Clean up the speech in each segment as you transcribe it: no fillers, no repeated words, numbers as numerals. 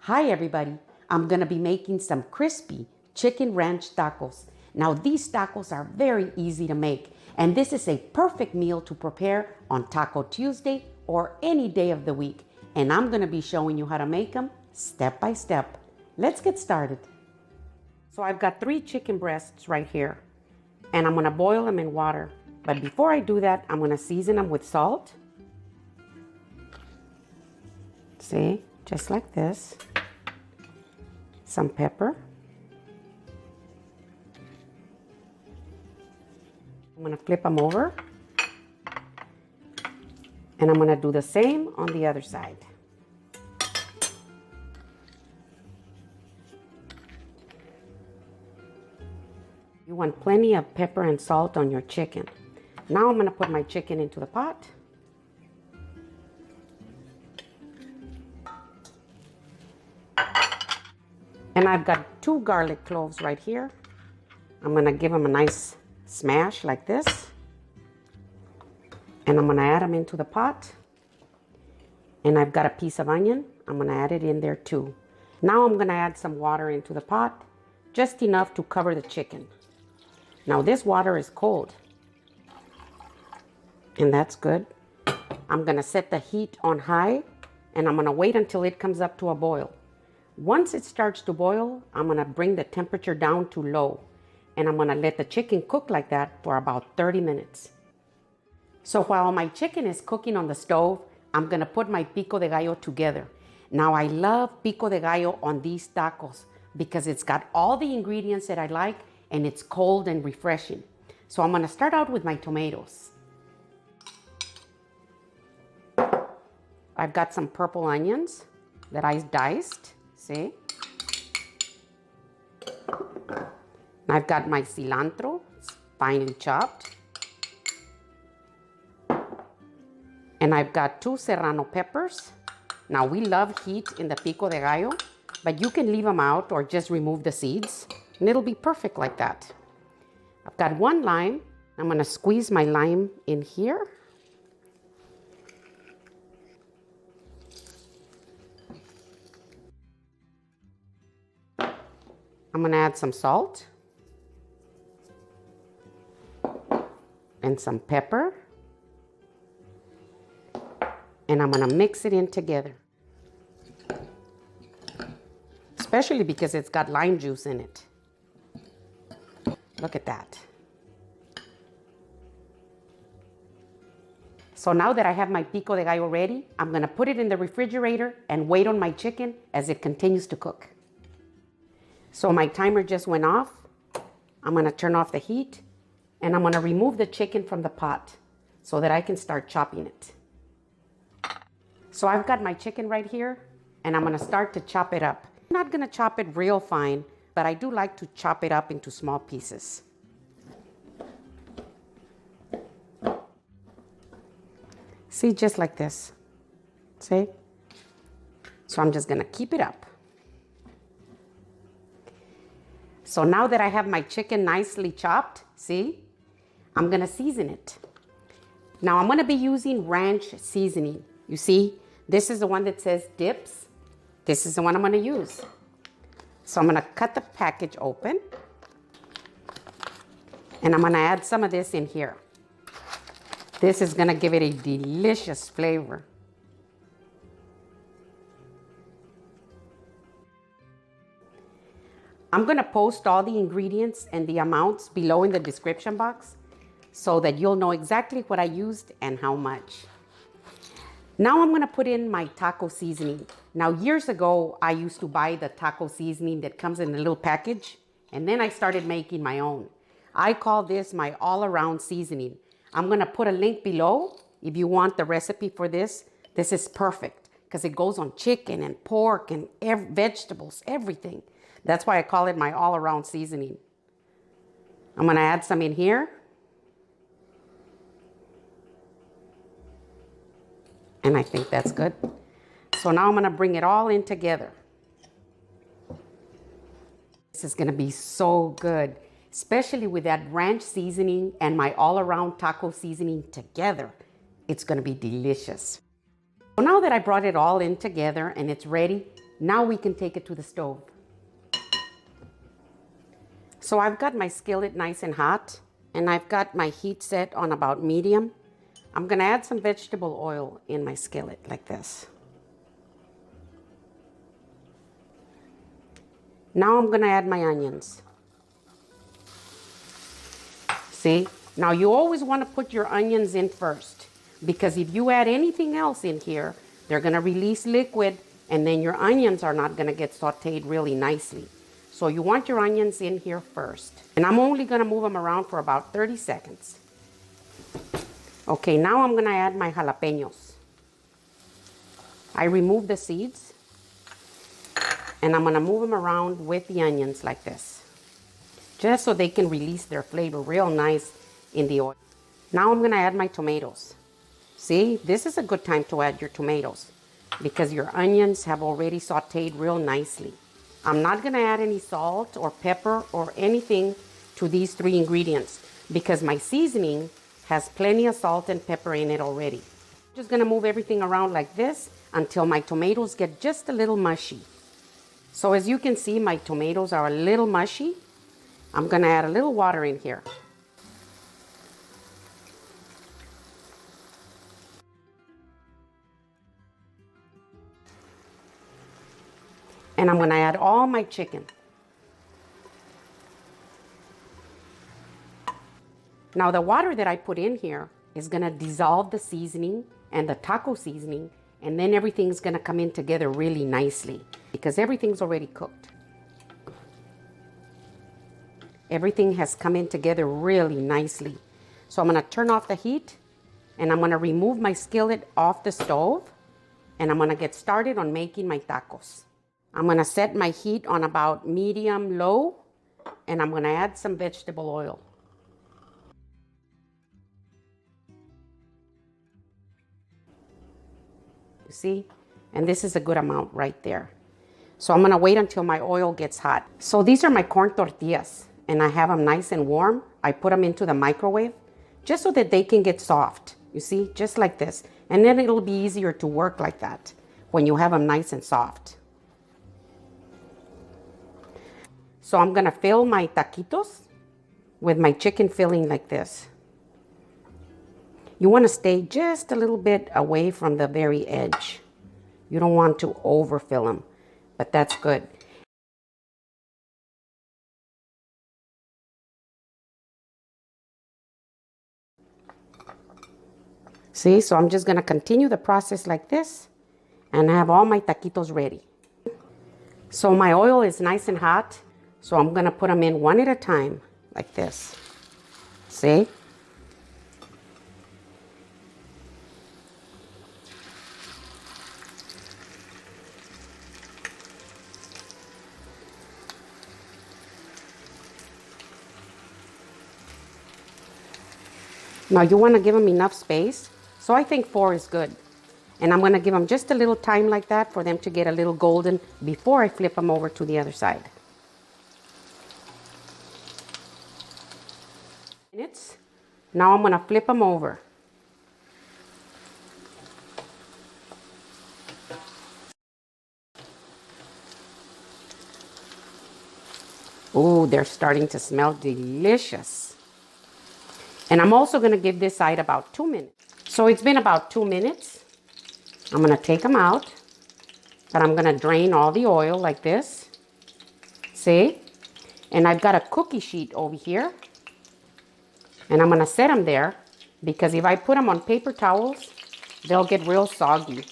Hi everybody, I'm gonna be making some crispy chicken ranch tacos. Now these tacos are very easy to make and this is a perfect meal to prepare on Taco Tuesday or any day of the week. And I'm gonna be showing you how to make them step by step. Let's get started. So I've got 3 chicken breasts right here and I'm gonna boil them in water. But before I do that, I'm gonna season them with salt. See, just like this. Some pepper. I'm gonna flip them over. And I'm gonna do the same on the other side. You want plenty of pepper and salt on your chicken. Now I'm gonna put my chicken into the pot. And I've got 2 garlic cloves right here. I'm gonna give them a nice smash like this. And I'm gonna add them into the pot. And I've got a piece of onion. I'm gonna add it in there too. Now I'm gonna add some water into the pot, just enough to cover the chicken. Now this water is cold. And that's good. I'm gonna set the heat on high and I'm gonna wait until it comes up to a boil. Once it starts to boil, I'm gonna bring the temperature down to low and I'm gonna let the chicken cook like that for about 30 minutes. So while my chicken is cooking on the stove, I'm gonna put my Pico De Gallo together. Now I love Pico De Gallo on these tacos because it's got all the ingredients that I like and it's cold and refreshing. So I'm gonna start out with my tomatoes. I've got some purple onions that I diced. See? I've got my cilantro, it's finely chopped. And I've got 2 serrano peppers. Now we love heat in the Pico de Gallo, but you can leave them out or just remove the seeds and it'll be perfect like that. I've got 1 lime. I'm gonna squeeze my lime in here. I'm gonna add some salt and some pepper and I'm gonna mix it in together, especially because it's got lime juice in it. Look at that. So now that I have my Pico de Gallo ready, I'm gonna put it in the refrigerator and wait on my chicken as it continues to cook. So my timer just went off. I'm gonna turn off the heat and I'm gonna remove the chicken from the pot so that I can start chopping it. So I've got my chicken right here and I'm gonna start to chop it up. I'm not gonna chop it real fine, but I do like to chop it up into small pieces. See, just like this. See? So I'm just gonna keep it up. So now that I have my chicken nicely chopped, see, I'm gonna season it. Now I'm gonna be using ranch seasoning. You see, this is the one that says dips. This is the one I'm gonna use. So I'm gonna cut the package open and I'm gonna add some of this in here. This is gonna give it a delicious flavor. I'm gonna post all the ingredients and the amounts below in the description box so that you'll know exactly what I used and how much. Now I'm gonna put in my taco seasoning. Now years ago, I used to buy the taco seasoning that comes in a little package and then I started making my own. I call this my all-around seasoning. I'm gonna put a link below if you want the recipe for this. This is perfect because it goes on chicken and pork and vegetables, everything. That's why I call it my all-around seasoning. I'm gonna add some in here. And I think that's good. So now I'm gonna bring it all in together. This is gonna be so good, especially with that ranch seasoning and my all-around taco seasoning together. It's gonna be delicious. So now that I brought it all in together and it's ready, Now we can take it to the stove. So I've got my skillet nice and hot, and I've got my heat set on about medium. I'm gonna add some vegetable oil in my skillet like this. Now I'm gonna add my onions. See? Now you always wanna put your onions in first, because if you add anything else in here, they're gonna release liquid, and then your onions are not gonna get sauteed really nicely. So you want your onions in here first. And I'm only gonna move them around for about 30 seconds. Okay, now I'm gonna add my jalapenos. I remove the seeds, and I'm gonna move them around with the onions like this, just so they can release their flavor real nice in the oil. Now I'm gonna add my tomatoes. See, this is a good time to add your tomatoes because your onions have already sauteed real nicely. I'm not gonna add any salt or pepper or anything to these 3 ingredients because my seasoning has plenty of salt and pepper in it already. Just gonna move everything around like this until my tomatoes get just a little mushy. So as you can see, my tomatoes are a little mushy. I'm gonna add a little water in here. And I'm gonna add all my chicken. Now the water that I put in here is gonna dissolve the seasoning and the taco seasoning, and then everything's gonna come in together really nicely because everything's already cooked. Everything has come in together really nicely. So I'm gonna turn off the heat, and I'm gonna remove my skillet off the stove, and I'm gonna get started on making my tacos. I'm gonna set my heat on about medium low, and I'm gonna add some vegetable oil. You see? And this is a good amount right there. So I'm gonna wait until my oil gets hot. So these are my corn tortillas, and I have them nice and warm. I put them into the microwave just so that they can get soft. You see, just like this. And then it'll be easier to work like that when you have them nice and soft. So I'm gonna fill my taquitos with my chicken filling like this. You wanna stay just a little bit away from the very edge. You don't want to overfill them, but that's good. See, so I'm just gonna continue the process like this and have all my taquitos ready. So my oil is nice and hot, so I'm gonna put them in one at a time like this. See? Now you wanna give them enough space, so I think 4 is good. And I'm gonna give them just a little time like that for them to get a little golden before I flip them over to the other side. Now I'm gonna flip them over. Oh, they're starting to smell delicious. And I'm also gonna give this side about 2 minutes. So it's been about 2 minutes. I'm gonna take them out, but I'm gonna drain all the oil like this. See? And I've got a cookie sheet over here. And I'm gonna set them there because if I put them on paper towels, they'll get real soggy.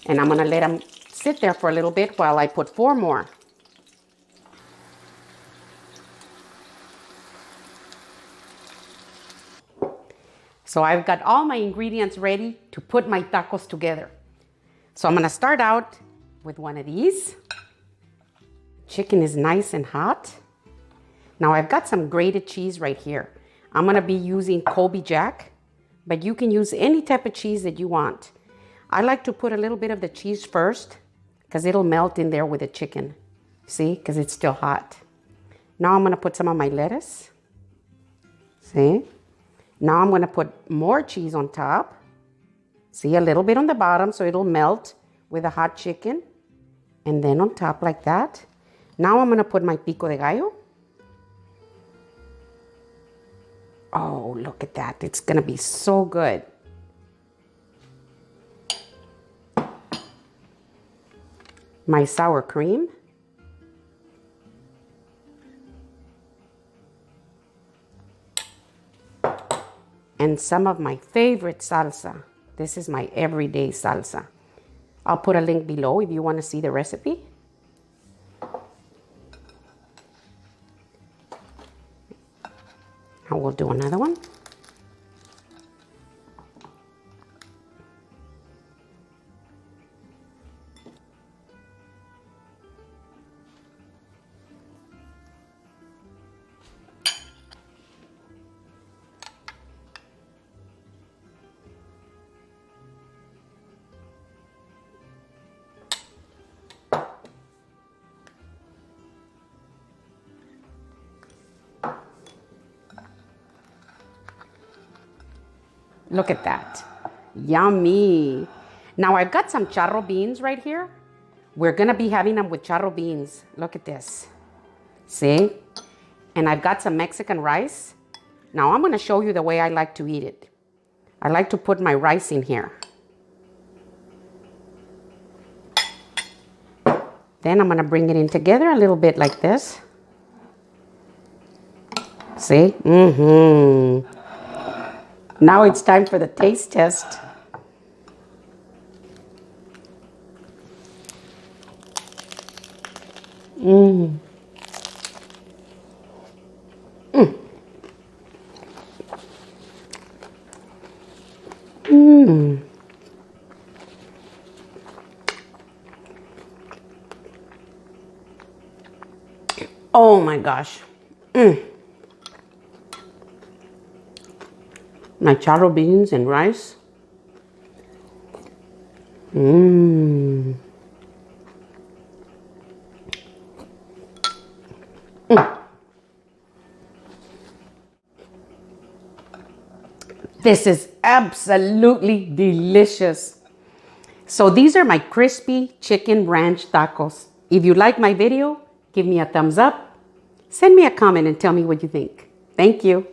And I'm gonna let them sit there for a little bit while I put 4 more. So I've got all my ingredients ready to put my tacos together. So I'm gonna start out with one of these. Chicken is nice and hot. Now I've got some grated cheese right here. I'm gonna be using Colby Jack, but you can use any type of cheese that you want. I like to put a little bit of the cheese first because it'll melt in there with the chicken. See, because it's still hot. Now I'm gonna put some of my lettuce. See? Now I'm gonna put more cheese on top. See, a little bit on the bottom so it'll melt with the hot chicken. And then on top like that. Now I'm going to put my Pico De Gallo. Oh, look at that. It's going to be so good. My sour cream. And some of my favorite salsa. This is my everyday salsa. I'll put a link below if you want to see the recipe. I will do another one. Look at that. Yummy. Now I've got some charro beans right here. We're going to be having them with charro beans. Look at this. See? And I've got some Mexican rice. Now I'm going to show you the way I like to eat it. I like to put my rice in here. Then I'm going to bring it in together a little bit like this. See? Mm-hmm. Now it's time for the taste test. Mm. Mm. Mm. Oh my gosh. Mm. My charro beans and rice. Mmm. Mm. This is absolutely delicious. So these are my crispy chicken ranch tacos. If you like my video, give me a thumbs up. Send me a comment and tell me what you think. Thank you.